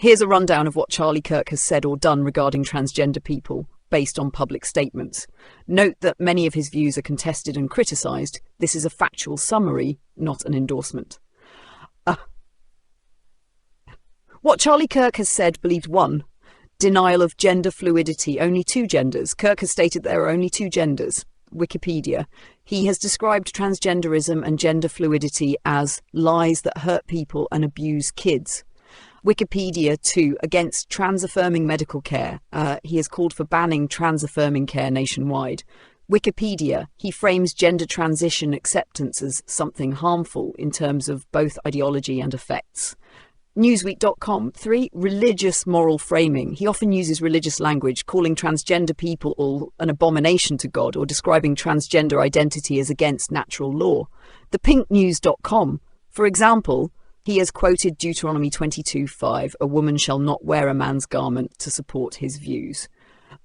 Here's a rundown of what Charlie Kirk has said or done regarding transgender people, based on public statements. Note that many of his views are contested and criticised. This is a factual summary, not an endorsement. What Charlie Kirk has said believed: 1. Denial of gender fluidity, only 2 genders. Kirk has stated there are only 2 genders. Wikipedia. He has described transgenderism and gender fluidity as lies that hurt people and abuse kids. Wikipedia. 2. Against trans-affirming medical care. He has called for banning trans-affirming care nationwide. Wikipedia. He frames gender transition acceptance as something harmful in terms of both ideology and effects. Newsweek.com. 3. Religious moral framing. He often uses religious language, calling transgender people all an abomination to God or describing transgender identity as against natural law. ThePinkNews.com. For example, he has quoted Deuteronomy 22:5, "A woman shall not wear a man's garment," to support his views.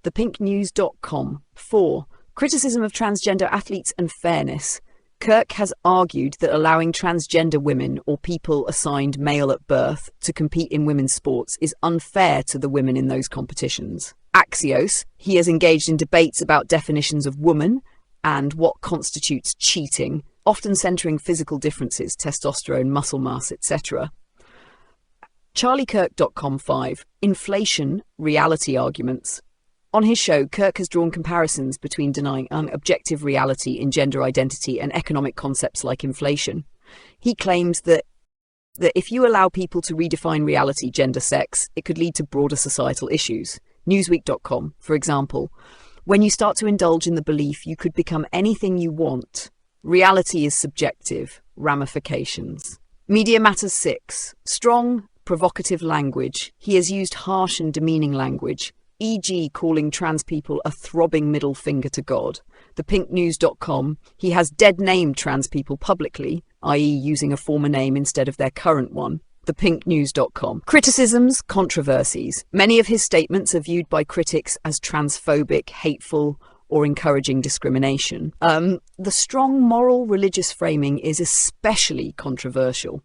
ThePinkNews.com. 4. Criticism of transgender athletes and fairness. Kirk has argued that allowing transgender women or people assigned male at birth to compete in women's sports is unfair to the women in those competitions. Axios. He has engaged in debates about definitions of woman and what constitutes cheating, often centering physical differences, testosterone, muscle mass, etc. CharlieKirk.com. 5. Inflation, reality arguments. On his show, Kirk has drawn comparisons between denying an objective reality in gender identity and economic concepts like inflation. He claims that if you allow people to redefine reality, gender, sex, it could lead to broader societal issues. Newsweek.com, for example, when you start to indulge in the belief you could become anything you want, reality is subjective, ramifications. Media Matters. 6. Strong, provocative language. He has used harsh and demeaning language, e.g. calling trans people a throbbing middle finger to God. ThePinkNews.com. He has dead-named trans people publicly, i.e. using a former name instead of their current one. ThePinkNews.com. Criticisms, controversies. Many of his statements are viewed by critics as transphobic, hateful, or encouraging discrimination. The strong moral religious framing is especially controversial.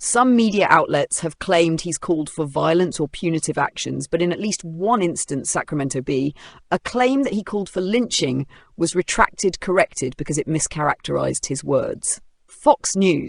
Some media outlets have claimed he's called for violent or punitive actions, but in at least one instance, Sacramento Bee, a claim that he called for lynching was corrected because it mischaracterized his words. Fox News.